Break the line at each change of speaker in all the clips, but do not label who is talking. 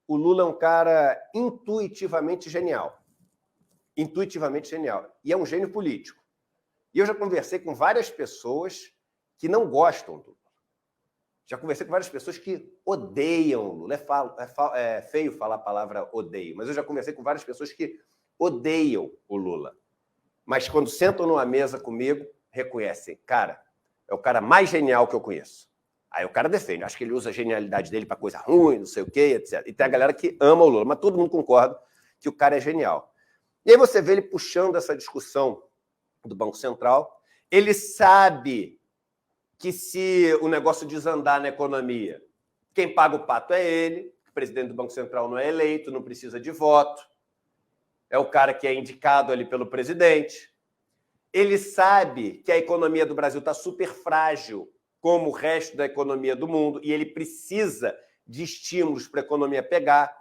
o Lula é um cara intuitivamente genial. Intuitivamente genial. E é um gênio político. E eu já conversei com várias pessoas que não gostam do Lula. Já conversei com várias pessoas que odeiam o Lula. É feio falar a palavra odeio, mas eu já conversei com várias pessoas que odeiam o Lula. Mas quando sentam numa mesa comigo, reconhecem, cara, é o cara mais genial que eu conheço. Aí o cara defende, acho que ele usa a genialidade dele para coisa ruim, não sei o quê, etc. E tem a galera que ama o Lula, mas todo mundo concorda que o cara é genial. E aí você vê ele puxando essa discussão do Banco Central. Ele sabe que se o negócio desandar na economia, quem paga o pato é ele, o presidente do Banco Central não é eleito, não precisa de voto, é o cara que é indicado ali pelo presidente. Ele sabe que a economia do Brasil está super frágil, como o resto da economia do mundo, e ele precisa de estímulos para a economia pegar.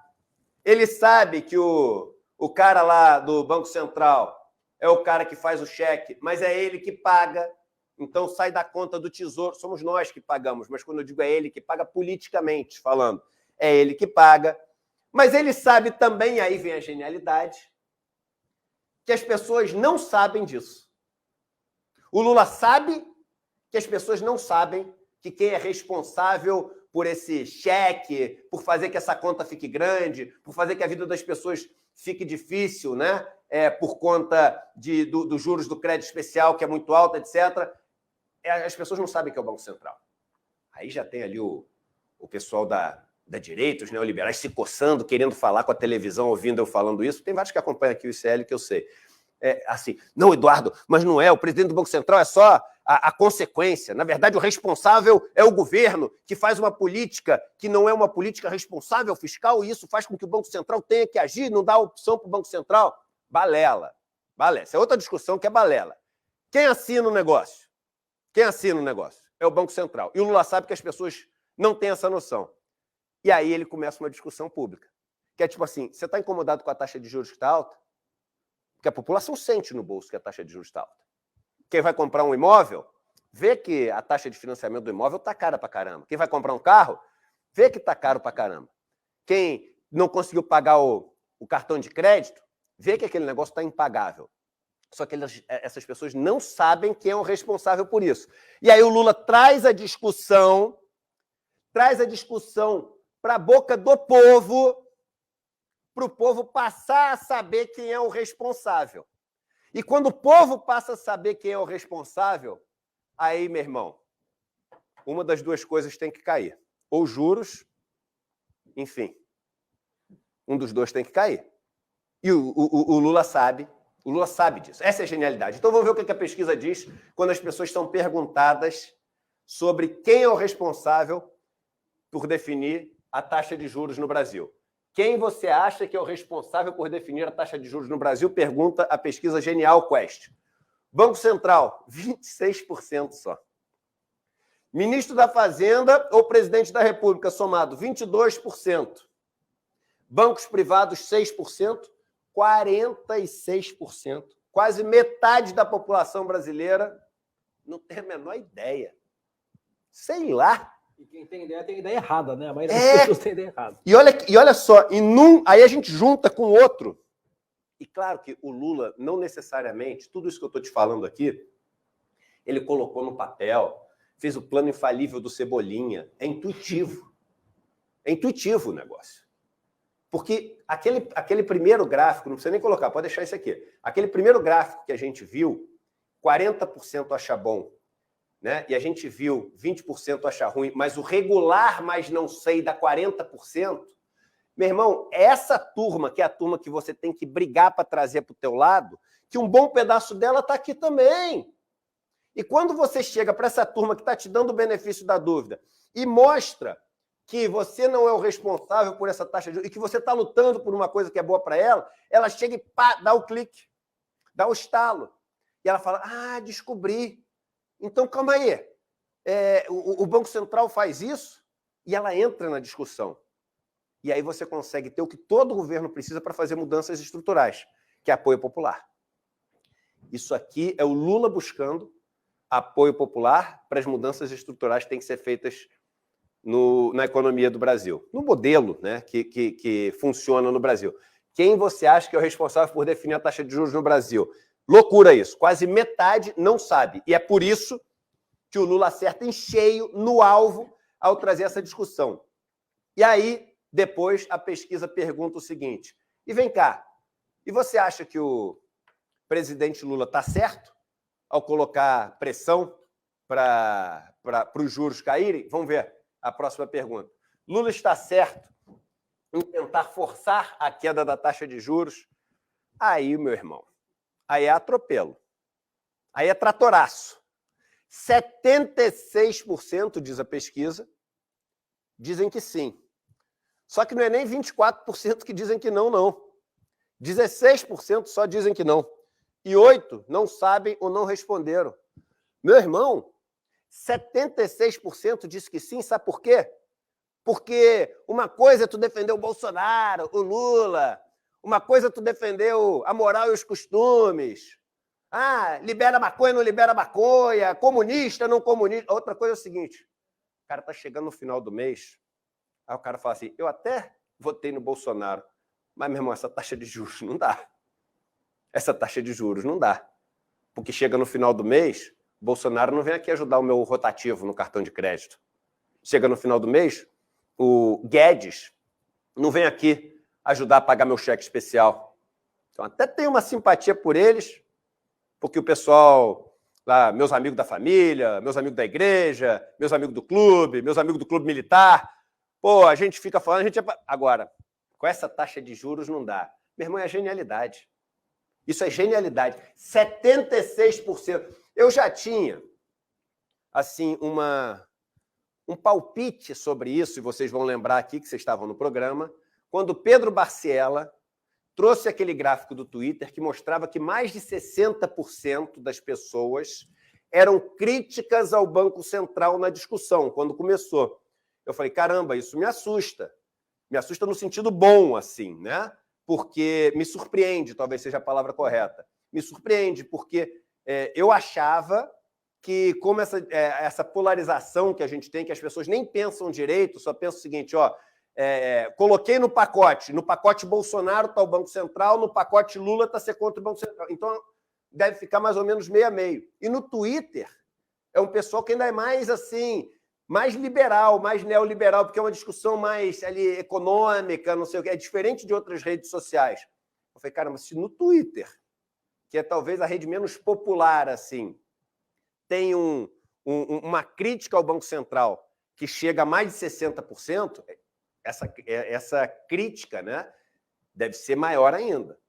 Ele sabe que o cara lá do Banco Central é o cara que faz o cheque, mas é ele que paga, então sai da conta do Tesouro. Somos nós que pagamos, mas quando eu digo é ele que paga politicamente falando, é ele que paga. Mas ele sabe também, aí vem a genialidade, que as pessoas não sabem disso. O Lula sabe que as pessoas não sabem que quem é responsável por esse cheque, por fazer que essa conta fique grande, por fazer que a vida das pessoas fique difícil, né? Por conta dos juros do crédito especial, que é muito alto, etc. As pessoas não sabem que é o Banco Central. Aí já tem ali o pessoal da direita, os neoliberais, se coçando, querendo falar com a televisão, ouvindo eu falando isso. Tem vários que acompanham aqui o ICL, que eu sei. Assim, não, Eduardo, mas não é. O presidente do Banco Central é só a consequência. Na verdade, o responsável é o governo, que faz uma política que não é uma política responsável fiscal, e isso faz com que o Banco Central tenha que agir, não dá opção para o Banco Central. Balela. Balela. Essa é outra discussão que é balela. Quem assina o negócio? Quem assina o negócio? É o Banco Central. E o Lula sabe que as pessoas não têm essa noção. E aí ele começa uma discussão pública. Que é tipo assim, você está incomodado com a taxa de juros que está alta? Porque a população sente no bolso que a taxa de juros está alta. Quem vai comprar um imóvel, vê que a taxa de financiamento do imóvel está cara pra caramba. Quem vai comprar um carro, vê que está caro pra caramba. Quem não conseguiu pagar o cartão de crédito, vê que aquele negócio está impagável. Só que essas pessoas não sabem quem é o responsável por isso. E aí o Lula traz a discussão para a boca do povo, para o povo passar a saber quem é o responsável. E quando o povo passa a saber quem é o responsável, aí, meu irmão, uma das duas coisas tem que cair. Ou juros, enfim, um dos dois tem que cair. E o Lula sabe disso. Essa é a genialidade. Então vamos ver o que a pesquisa diz quando as pessoas são perguntadas sobre quem é o responsável por definir a taxa de juros no Brasil. Quem você acha que é o responsável por definir a taxa de juros no Brasil? Pergunta a pesquisa Genial Quest. Banco Central, 26% só. Ministro da Fazenda ou Presidente da República, somado, 22%. Bancos privados, 6%. 46%. Quase metade da população brasileira não tem a menor ideia. Sei lá.
E quem tem ideia errada, né? A maioria das pessoas tem ideia errada.
E olha só, aí a gente junta com o outro. E claro que o Lula, não necessariamente, tudo isso que eu estou te falando aqui, ele colocou no papel, fez o plano infalível do Cebolinha. É intuitivo. É intuitivo o negócio. Porque aquele primeiro gráfico, não precisa nem colocar, pode deixar isso aqui. Aquele primeiro gráfico que a gente viu, 40% acha bom, né? E a gente viu 20% acha ruim, mas o regular, mas não sei, dá 40%. Meu irmão, essa turma, que é a turma que você tem que brigar para trazer para o teu lado, que um bom pedaço dela está aqui também. E quando você chega para essa turma que está te dando o benefício da dúvida e mostra que você não é o responsável por essa taxa de juros e que você está lutando por uma coisa que é boa para ela, ela chega e pá, dá o clique, dá o estalo. E ela fala, descobri. Então, calma aí. O Banco Central faz isso e ela entra na discussão. E aí você consegue ter o que todo governo precisa para fazer mudanças estruturais, que é apoio popular. Isso aqui é o Lula buscando apoio popular para as mudanças estruturais que têm que ser feitas na economia do Brasil, no modelo, né, que funciona no Brasil. Quem você acha que é o responsável por definir a taxa de juros no Brasil? Loucura isso. Quase metade não sabe. E é por isso que o Lula acerta em cheio, no alvo, ao trazer essa discussão. E aí, depois, a pesquisa pergunta o seguinte: e vem cá, e você acha que o presidente Lula está certo ao colocar pressão para os juros caírem? Vamos ver a próxima pergunta. Lula está certo em tentar forçar a queda da taxa de juros? Aí, meu irmão, aí é atropelo. Aí é tratoraço. 76%, diz a pesquisa, dizem que sim. Só que não é nem 24% que dizem que não, não. 16% só dizem que não. E 8% não sabem ou não responderam. Meu irmão, 76% diz que sim, sabe por quê? Porque uma coisa é tu defender o Bolsonaro, o Lula, uma coisa é tu defender a moral e os costumes. Ah, libera maconha, não libera maconha, comunista, não comunista. Outra coisa é o seguinte, o cara tá chegando no final do mês, aí o cara fala assim, eu até votei no Bolsonaro, mas, meu irmão, essa taxa de juros não dá. Essa taxa de juros não dá. Porque chega no final do mês, o Bolsonaro não vem aqui ajudar o meu rotativo no cartão de crédito. Chega no final do mês, o Guedes não vem aqui ajudar a pagar meu cheque especial. Então, até tenho uma simpatia por eles, porque o pessoal, lá, meus amigos da família, meus amigos da igreja, meus amigos do clube militar, pô, a gente fica falando, agora, com essa taxa de juros não dá. Meu irmão, é genialidade. Isso é genialidade. 76%. Eu já tinha, assim, um palpite sobre isso, e vocês vão lembrar aqui que vocês estavam no programa, quando Pedro Barciela trouxe aquele gráfico do Twitter que mostrava que mais de 60% das pessoas eram críticas ao Banco Central na discussão, quando começou. Eu falei, caramba, isso me assusta. Me assusta no sentido bom, assim, né? Porque me surpreende, talvez seja a palavra correta. Me surpreende, porque eu achava que, como essa polarização que a gente tem, que as pessoas nem pensam direito, só pensam o seguinte, ó, coloquei no pacote Bolsonaro está o Banco Central, no pacote Lula está ser contra o Banco Central. Então, deve ficar mais ou menos meio a meio. E no Twitter, é um pessoal que ainda é mais, assim, mais liberal, mais neoliberal, porque é uma discussão mais ali, econômica, não sei o que, é diferente de outras redes sociais. Eu falei, caramba, se no Twitter, que é talvez a rede menos popular, assim, tem uma crítica ao Banco Central que chega a mais de 60%, essa crítica, né, deve ser maior ainda.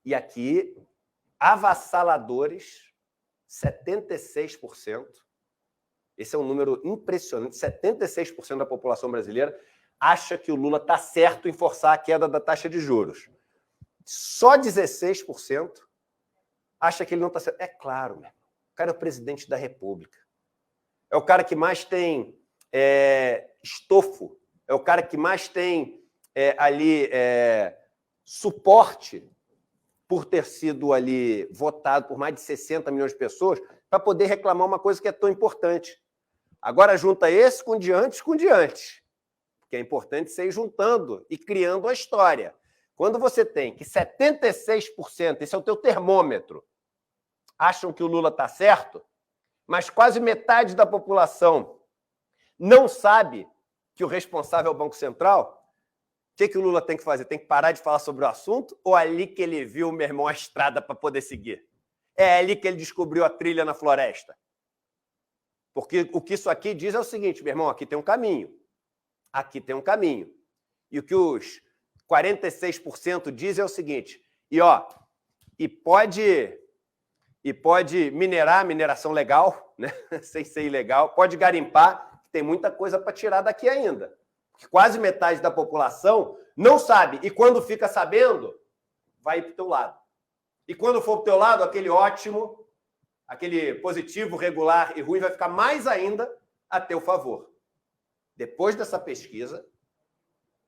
E aqui, avassaladores, 76%. Esse é um número impressionante. 76% da população brasileira acha que o Lula está certo em forçar a queda da taxa de juros. Só 16% acha que ele não está certo. É claro, meu. O cara é o presidente da República. É o cara que mais tem estofo. É o cara que mais tem suporte por ter sido ali votado por mais de 60 milhões de pessoas para poder reclamar uma coisa que é tão importante. Agora junta esse com diante, porque é importante você ir juntando e criando a história. Quando você tem que 76%, esse é o teu termômetro, acham que o Lula está certo, mas quase metade da população não sabe que o responsável é o Banco Central, o que o Lula tem que fazer? Tem que parar de falar sobre o assunto ou é ali que ele viu, meu irmão, a estrada para poder seguir? É ali que ele descobriu a trilha na floresta? Porque o que isso aqui diz é o seguinte, meu irmão, aqui tem um caminho. Aqui tem um caminho. E o que os 46% dizem é o seguinte, e pode minerar, mineração legal, né? Sem ser ilegal, pode garimpar, tem muita coisa para tirar daqui ainda. Porque quase metade da população não sabe. E quando fica sabendo, vai para o teu lado. E quando for para o teu lado, aquele ótimo, aquele positivo, regular e ruim vai ficar mais ainda a teu favor. Depois dessa pesquisa,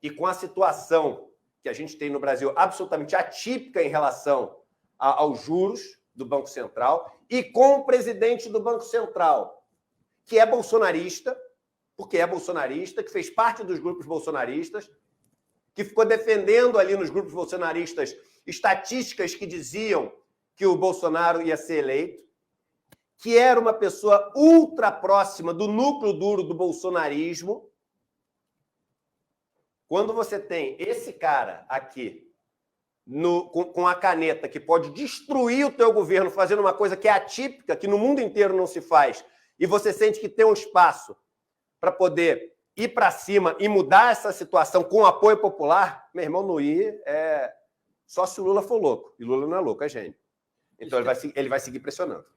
e com a situação que a gente tem no Brasil absolutamente atípica em relação aos juros do Banco Central, e com o presidente do Banco Central, que é bolsonarista, porque é bolsonarista, que fez parte dos grupos bolsonaristas, que ficou defendendo ali nos grupos bolsonaristas estatísticas que diziam que o Bolsonaro ia ser eleito, que era uma pessoa ultra próxima do núcleo duro do bolsonarismo. Quando você tem esse cara aqui com a caneta que pode destruir o teu governo fazendo uma coisa que é atípica, que no mundo inteiro não se faz, e você sente que tem um espaço para poder ir para cima e mudar essa situação com apoio popular, meu irmão, não ir só se o Lula for louco. E Lula não é louco, é gênio. Então ele vai seguir pressionando.